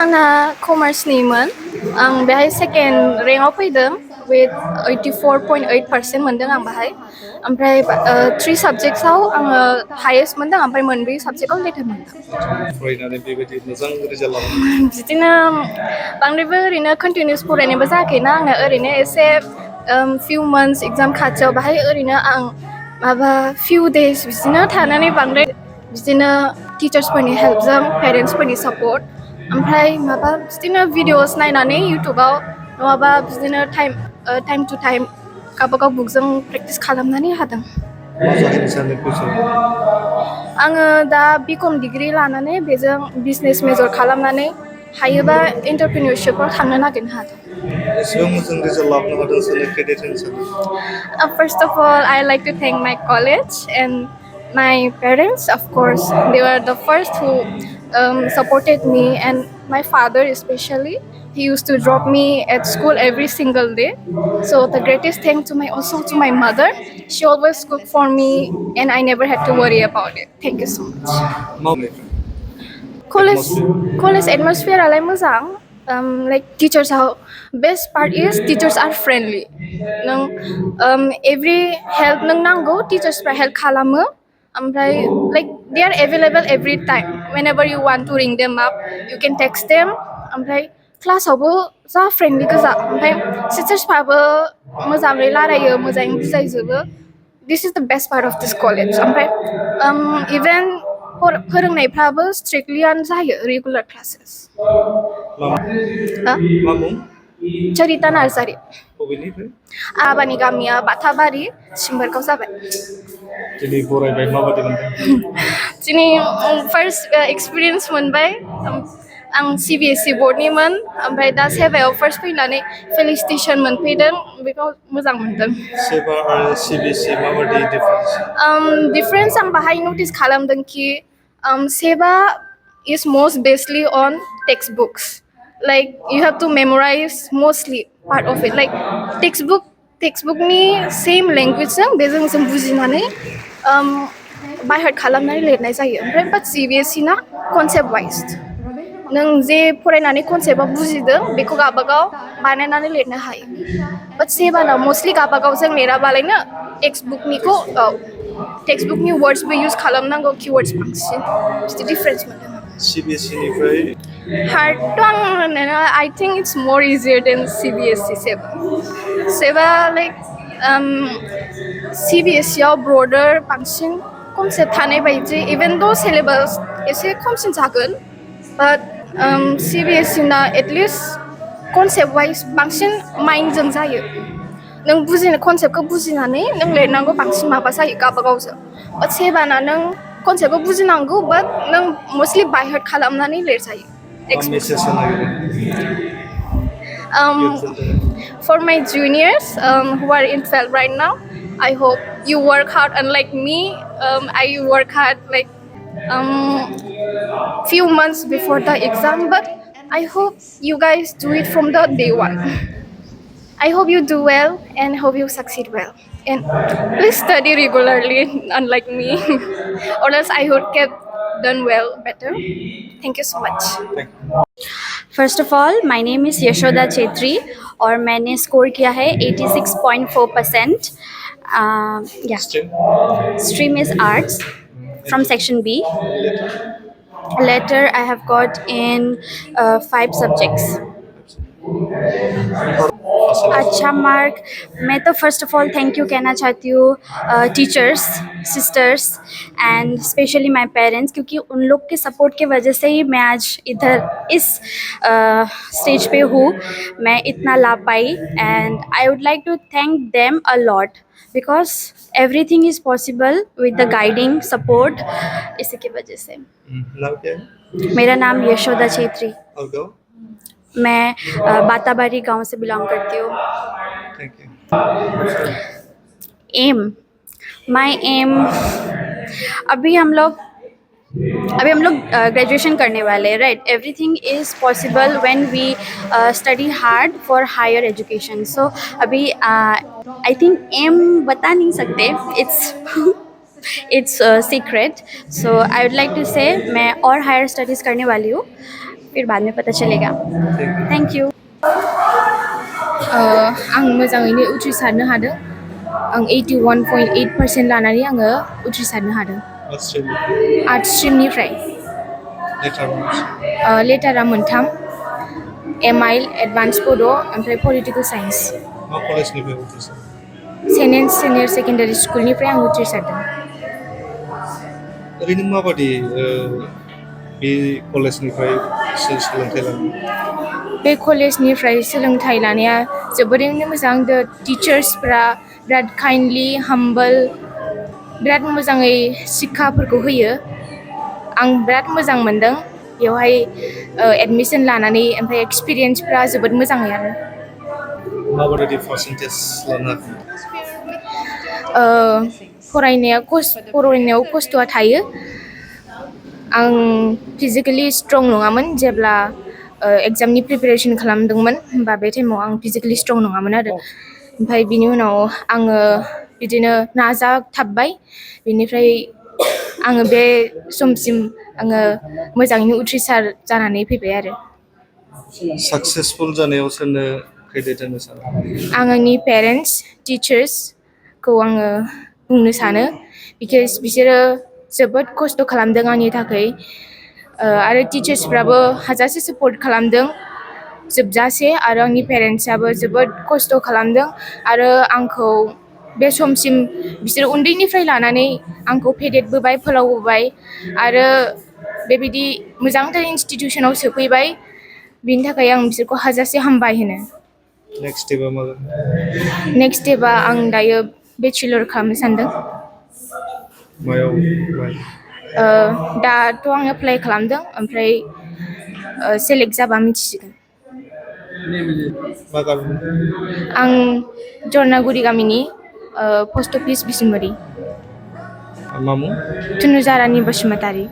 आंना कमार्सनिमोन आं बेहाय सेकेन्ड रेंकआव फैदों विथ 84.8% मोनदों आं बाहाय ओमफ्राय 3 साबजेक्ट्सआव आङो हायेस्ट मोनदों ओमफ्राय मोनब्रै साबजेक्टआव लेटार मोनदों फरायनानै बेबायदि मोजां रिजाल्ट लाबोनो बिदिनो बांद्रायबो ओरैनो कन्टिनिउस फरायनायबो जायाखैना आंना ओरैनो एसे फिउ मान्थस एगजाम खाथियाव बाहाय ओरैनो आं माबा फिउ देस बिदिनो थानानै बांद्राय बिदिनो टिचार्सफोरनि हेल्पजों पेरेन्टसफोरनि सापर्ट ओमफ्राय माबा बिदिनो भिडिअस नायनानै इउटुबाव नङाबा बिदिनो टाइम टु टाइम गावबागाव बुकजों प्रेक्टिस खालामनानै हादों मा जाहैनो सानो फिउचाराव आङो दा बिकम डिग्रि लानानै बेजों बिजनेस मेजर खालामनानै हायोबा एन्टारप्रिनियरशिपआव थांनो नागिरनो हादों एसेबां मोजां रिजाल्ट लाबोनो हादों सोरनो क्रेडिट होनो सानो First of all, I like to thank my college and my parents. Of course, they were the first who supported me, and my father especially. He used to drop me at school every single day. So the greatest thank to my also to my mother. She always cooked for me, and I never had to worry about it. Thank you so much. मावनायफ्रा College atmosphere college atmosphere alay mozang. Like teachers are best part is teachers are friendly. Nang every help nang nango teachers pra help khalamo. Like they are available every time. Whenever you want to ring them up, you can text them. Class awbo za friendly goza. Teachers pabo mozangai larayo, mozangai buzaijobo. This is the best part of this college. Even फोरोंनायफ्राबो स्ट्रिक्टलियानो जायो regular classes मा मुं चरिता नार्जारि बबेनिफ्राय आबानि गामिया बाथाबारि सिम्बोरगाव जाबाय दिनै बरायबाय माबादि मोनदों दिनै फार्स्ट एक्सपिरियेन्स मोनबाय आं सिबिएसइ बोर्डनिमोन ओमफ्राय दा सेबायाव फार्स्ट फैनानै फेलिसिटेसन मोनफैदों बेखौ मोजां मोनदों सेबा आरो सिबिएसइ माबादि डिफारेन्स डिफारेन्स आं बाहाय नटिस खालामदों कि सेबा is most basically on textbooks. Like you have to memorize mostly part of it. Like textbook ni same language जों बेजों जों बुजिनानै by heart खालामनानै लिरनाय जायो ओमफ्राय but CBSE ना concept wise नों जे फरायनानै कनसेप्टआव बुजिदों बेखौ गावबागाव बानायनानै लिरनो हायो बाट सेबाना मस्टलि गावबागाव जों लिराबालायनो टेक्सटबुकनिखौ टेक्सटबुकनि वर्ड्सबो इउज खालामनांगौ किवर्ड्स बांसिन बिदि डिफारेन्स मोनदों सिबिएसइ निफ्राय हार्डथ' आं होनोना I think it's more easier than CBSE सेबा लाइक CBSE आव ब्रडार बांसिन कनसेप्ट थानाय बायदि इभेन द' सिलेबास एसे खमसिन जागोन बाट CBSE ना एटलिस्ट कनसेप्ट वाइज बांसिन माइन्डजों जायो नों बुजिनो कनसेप्टखौ बुजिनानै नों लिरनांगौ बांसिन माबा जायो गावबागावजों बाट सेबाना नों कनसेप्टखौ बुजिनांगौ बाट नों मस्टलि बाय हार्ट खालामनानै लिरजायो मेसेज होनो For my juniors who are in 12 right now, I hope you work hard unlike me. I work hard like few months before the exam, but I hope you guys do it from the day one. I hope you do well and hope you succeed well. And please study regularly, unlike me, or else I would get done well better. Thank you so much. First of all माय नेम is Yashoda Chhetri और मैंने score किया है 86.4%. या stream is arts from section B. Later I have got in 5 subjects. अच्छा mark. मैं तो first of all thank you कहना चाहती हूँ teachers, sisters and specially my parents, क्योंकि उन लोग के सपोर्ट के वजह से ही मैं आज इधर इस स्टेज पे हूँ, मैं इतना ला पाई. And I would like to thank them a lot because everything is possible with the guiding support. इसी की वजह से. नाम क्या है? मेरा नाम यशोदा छेत्री. और गाँव? मैं बाताबारी गांव से बिलोंग करती हूँ. Thank you. Um, my um, अभी हम लोग ग्रेजुएशन करने वाले हैं, right. Everything is possible when we study hard for higher education. So अभी आई थिंक एम बता नहीं सकते, it's secret. So I would like to say मैं और हायर स्टडीज़ करने वाली हूँ. फिर बाद में पता चलेगा। Thank you. आं मोजाङैनो उथ्रिसारनो हादों। आं 81.8% लानानै आङो उथ्रिसारनो हादों। What stream? आर्ट स्ट्रिमनिफ्राय Later on. लेटारा मोनथाम, एमआइल, एडभान्स बड' ओमफ्राय पलिटिकेल साइन्स। मा कलेजनिफ्राय उथ्रिसार? सेन्ट एन्ड सिनियर सेकेन्डारि स्कुलनिफ्राय आं उथ्रिसारदों। ओरैनो माबादि बे कलेजनिफ्राय सोलोंथाइ लानो? बे कलेजनिफ्राय सोलोंथाइ लानाया जोबोरैनो मोजां। द टिचार्सफ्रा बिराद काइन्डलि हाम्बल, बिराद मोजाङै शिक्षाफोरखौ होयो। आं बिराद मोजां मोनदों बेवहाय एडमिसन लानानै, ओमफ्राय एक्सपिरियेन्सफ्रा जोबोद मोजाङै आरो। माबादि पार्सेन्टेज लानो हाखो? फरायनायाव खस्थ'आ थायो। आं फिजिकेलि स्ट्रं नङामोन जेब्ला एग्जामनि प्रिपेरेसन खालामदोंमोन, होमबा बे टाइमाव आं फिजिकेलि स्ट्रं नङामोन आरो। ओमफ्राय बिनि उनाव आङो बिदिनो नाजाथाबबाय, बिनिफ्राय आङो बे समसिम आङो मोजाङैनो उथ्रिसार जानानै फैबाय आरो। साक्सेसफुल जानायाव सोरनो क्रेडिट होनो सानो? आं आंनि पेरेन्टस, टिचार्सखौ आङो बुंनो सानो, बिकज बिसोरो जोबोद खस्थ' खालामदों आंनि थाखाय, आरो टिचार्सफ्राबो हाजासे सापर्ट खालामदों जोबजासे, आरो आंनि पेरेन्टसाबो जोबोद खस्थ' खालामदों आरो आंखौ बे समसिम बिसोर उन्दैनिफ्राय लानानै आंखौ फेदेरबोबाय, फोलावबोबाय आरो बेबायदि मोजांथार इनस्टिटिउसनाव सोफैबाय। बिनि थाखाय आं बिसोरखौ हाजासे हामबाय होनो। नेक्स्ट स्टेपआ मा जागोन? नेक्स्ट स्टेपआ आं दायो बेचेलर खालामनो सानदों। मायाव? दाथ' आं एप्लाइ खालामदों, ओमफ्राय सेलेक्ट जाबा मिथिसिगोन। मा गामि? आं जरनागुरि गामिनि पस्ट अफिस बिसमुरि। मा मुं? थुनुजारानि बसुमतारी।